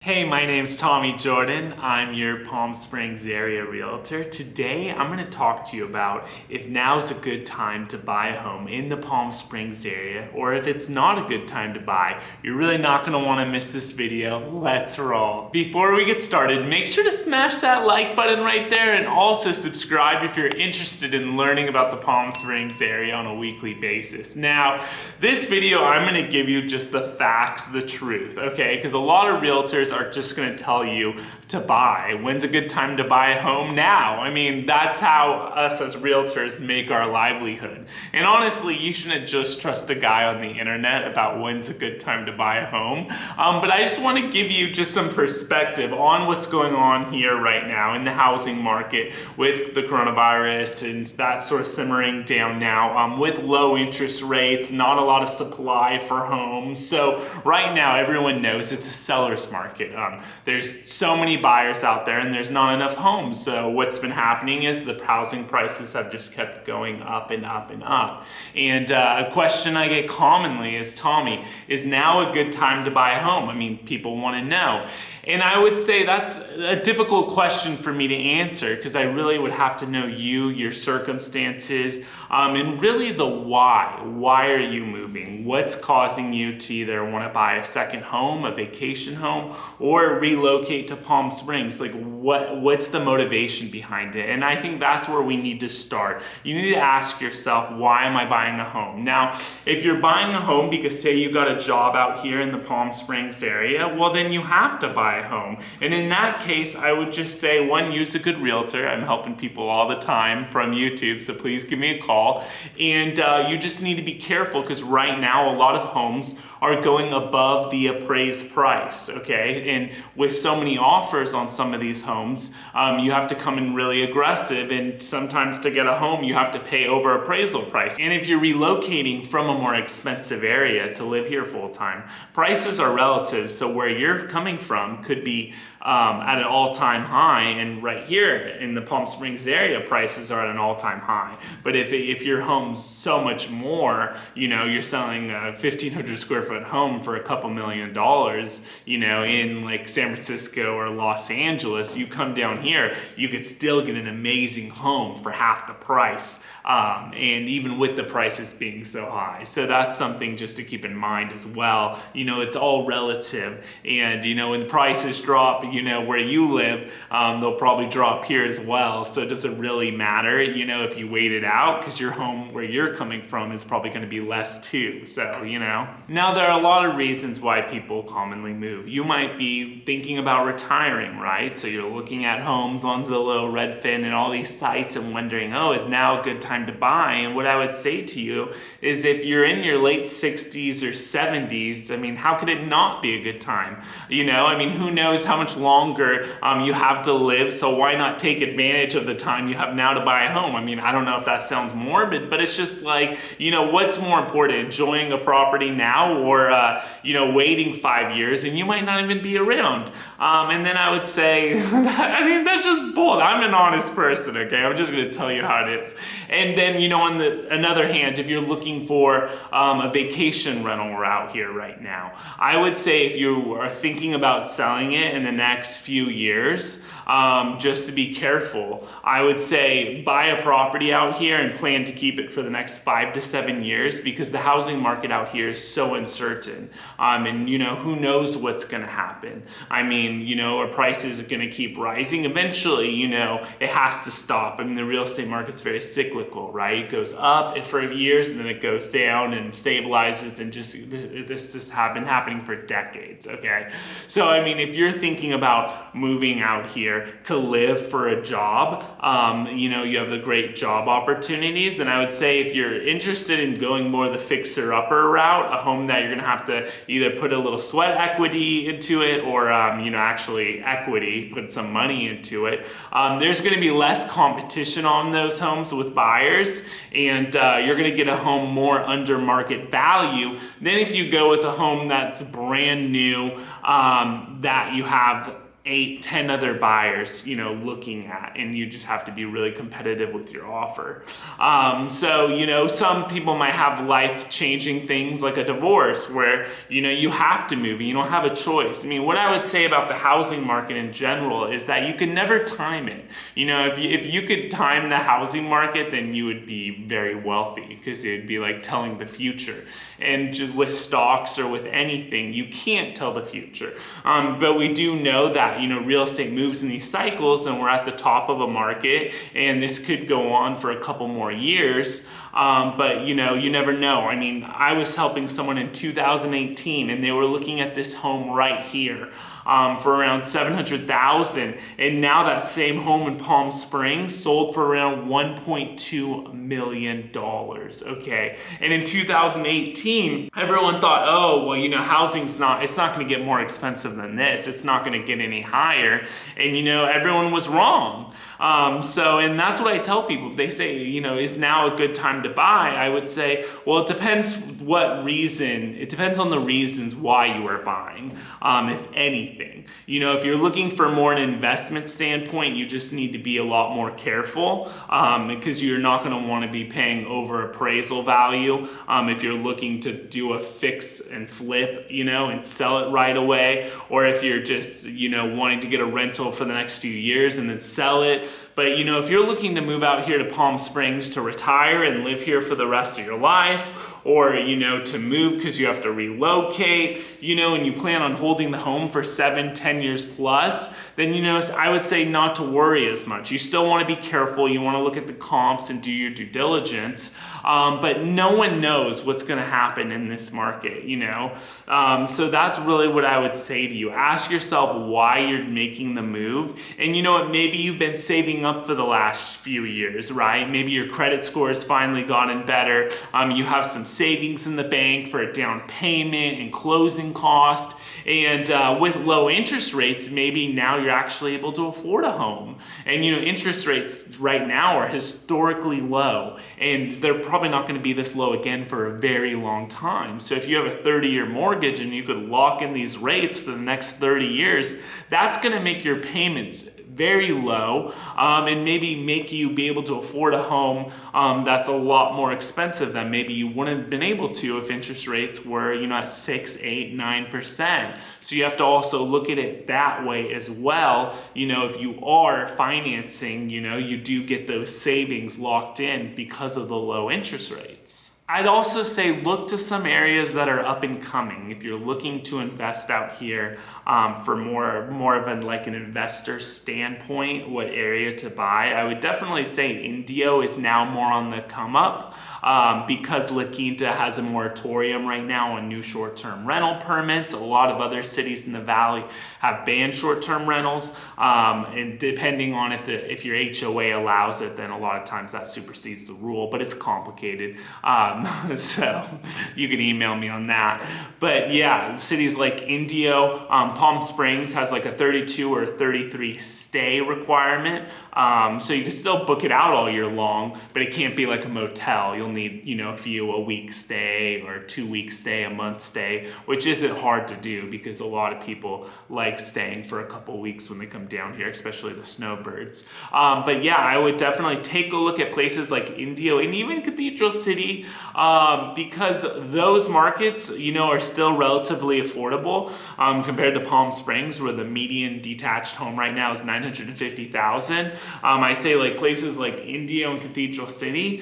Hey, my name's Tommy Jordan. I'm your Palm Springs area realtor. Today, I'm going to talk to you about if now's a good time to buy a home in the Palm Springs area, or if it's not a good time to buy. You're really not going to want to miss this video. Let's roll. Before we get started, make sure to smash that like button right there and also subscribe if you're interested in learning about the Palm Springs area on a weekly basis. Now, this video, I'm going to give you just the facts, the truth, okay? Because a lot of realtors are just going to tell you to buy. When's a good time to buy a home? Now. I mean, that's how us as realtors make our livelihood. And honestly, you shouldn't just trust a guy on the internet about when's a good time to buy a home. But I just want to give you just some perspective on what's going on here right now in the housing market with the coronavirus and that sort of simmering down now with low interest rates, not a lot of supply for homes. So right now, everyone knows it's a seller's market. There's so many buyers out there and there's not enough homes. So what's been happening is the housing prices have just kept going up and up and up. And a question I get commonly is, Tommy, is now a good time to buy a home? I mean, people want to know. And I would say that's a difficult question for me to answer because I really would have to know you, your circumstances, and really the why. Why are you moving? What's causing you to either want to buy a second home, a vacation home, or relocate to Palm Springs? Like what's the motivation behind it? And I think that's where we need to start. You need to ask yourself, why am I buying a home? Now, if you're buying a home because say you got a job out here in the Palm Springs area, well then you have to buy a home. And in that case, I would just say, one, use a good realtor. I'm helping people all the time from YouTube, so please give me a call. And you just need to be careful because right now a lot of homes are going above the appraised price, okay? And with so many offers on some of these homes, you have to come in really aggressive, and sometimes to get a home, you have to pay over appraisal price. And if you're relocating from a more expensive area to live here full time, prices are relative, so where you're coming from could be at an all-time high, and right here in the Palm Springs area, prices are at an all-time high. But if your home's so much more, you're selling a 1,500 square foot home for a couple $1 million, in like San Francisco or Los Angeles, you come down here, you could still get an amazing home for half the price, and even with the prices being so high. So that's something just to keep in mind as well. It's all relative, and when the prices drop, where you live, they'll probably drop here as well. So does it really matter, if you wait it out? Because your home where you're coming from is probably going to be less too. So, Now there are a lot of reasons why people commonly move. You might be thinking about retiring, right? So you're looking at homes on Zillow, Redfin, and all these sites and wondering, is now a good time to buy? And what I would say to you is if you're in your late 60s or 70s, I mean, how could it not be a good time? Who knows how much longer you have to live, so why not take advantage of the time you have now to buy a home? I don't know if that sounds morbid, but it's just like, what's more important, enjoying a property now or, waiting 5 years and you might not even be around? And then I would say, that's just bold. I'm an honest person, okay? I'm just going to tell you how it is. And then, on the another hand, if you're looking for a vacation rental route here right now, I would say if you are thinking about selling it in the next few years, just to be careful, I would say buy a property out here and plan to keep it for the next 5 to 7 years because the housing market out here is so uncertain. And who knows what's going to happen. Our prices are going to keep rising. Eventually, it has to stop. The real estate market's very cyclical, right? It goes up for years and then it goes down and stabilizes, and just this has been happening for decades, okay? So, if you're thinking about moving out here to live for a job, you have the great job opportunities, then I would say if you're interested in going more the fixer-upper route, a home that you're going to have to either put a little sweat equity into it or, actually equity, put some money into it, there's going to be less competition on those homes with buyers, and you're going to get a home more under market value than if you go with a home that's brand new, that you have 8, 10 other buyers, looking at, and you just have to be really competitive with your offer. So, some people might have life-changing things like a divorce where, you have to move and you don't have a choice. I mean, what I would say about the housing market in general is that you can never time it. If you could time the housing market, then you would be very wealthy, because it would be like telling the future. And just with stocks or with anything, you can't tell the future. But we do know that real estate moves in these cycles, and we're at the top of a market, and this could go on for a couple more years. But you never know. I mean, I was helping someone in 2018, and they were looking at this home right here for around $700,000, and now that same home in Palm Springs sold for around $1.2 million. Okay, and in 2018, everyone thought, oh well, housing's not going to get more expensive than this. It's not going to get any higher, and everyone was wrong. And that's what I tell people. If they say, is now a good time to buy? I would say, well, it depends what reason. It depends on the reasons why you are buying, if anything. If you're looking for more an investment standpoint, you just need to be a lot more careful, because you're not going to want to be paying over appraisal value. If you're looking to do a fix and flip, and sell it right away, or if you're just, wanting to get a rental for the next few years and then sell it. But, if you're looking to move out here to Palm Springs to retire and live here for the rest of your life, or, to move because you have to relocate, and you plan on holding the home for 7-10 years plus, then, I would say not to worry as much. You still want to be careful. You want to look at the comps and do your due diligence. But no one knows what's going to happen in this market, So that's really what I would say to you. Ask yourself why you're making the move. And maybe you've been saving up for the last few years, right? Maybe your credit score has finally gotten better. You have some savings in the bank for a down payment and closing cost. And with low interest rates, maybe now you're actually able to afford a home. And interest rates right now are historically low, and they're probably not going to be this low again for a very long time. So if you have a 30-year mortgage and you could lock in these rates for the next 30 years, that's going to make your payments very low, and maybe make you be able to afford a home that's a lot more expensive than maybe you wouldn't have been able to if interest rates were at 6, 8, 9%. So you have to also look at it that way as well. If you are financing, you do get those savings locked in because of the low interest rates. I'd also say look to some areas that are up and coming. If you're looking to invest out here for more of an investor standpoint, what area to buy, I would definitely say Indio is now more on the come up, because La Quinta has a moratorium right now on new short-term rental permits. A lot of other cities in the valley have banned short-term rentals, and depending on if your HOA allows it, then a lot of times that supersedes the rule, but it's complicated. So you can email me on that. But yeah, cities like Indio, Palm Springs has like a 32 or 33 stay requirement. So you can still book it out all year long, but it can't be like a motel. You'll need, a week stay or 2 week stay, a month stay, which isn't hard to do because a lot of people like staying for a couple weeks when they come down here, especially the snowbirds. But yeah, I would definitely take a look at places like Indio and even Cathedral City, because those markets, are still relatively affordable compared to Palm Springs, where the median detached home right now is $950,000. I say like places like Indio and Cathedral City,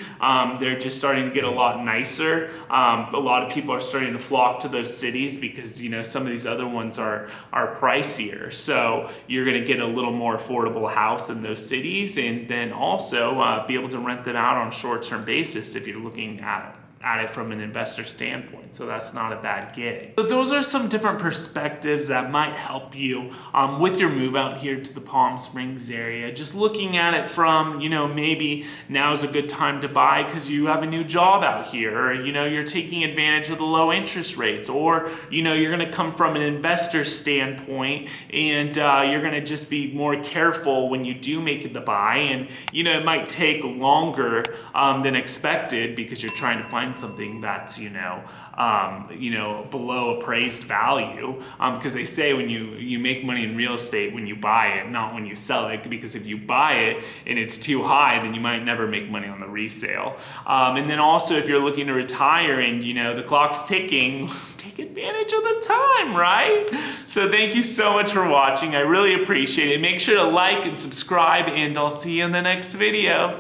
they're just starting to get a lot nicer. A lot of people are starting to flock to those cities because some of these other ones are pricier. So you're going to get a little more affordable house in those cities, and then also be able to rent them out on a short-term basis if you're looking at it from an investor standpoint. So that's not a bad gig. So those are some different perspectives that might help you with your move out here to the Palm Springs area. Just looking at it from, maybe now's a good time to buy because you have a new job out here, or, you're taking advantage of the low interest rates, or, you're going to come from an investor standpoint and you're going to just be more careful when you do make the buy. And, it might take longer than expected because you're trying to find find something that's, below appraised value. Because they say when you make money in real estate when you buy it, not when you sell it, because if you buy it and it's too high, then you might never make money on the resale. And then also if you're looking to retire and the clock's ticking, take advantage of the time, right? So thank you so much for watching. I really appreciate it. Make sure to like and subscribe, and I'll see you in the next video.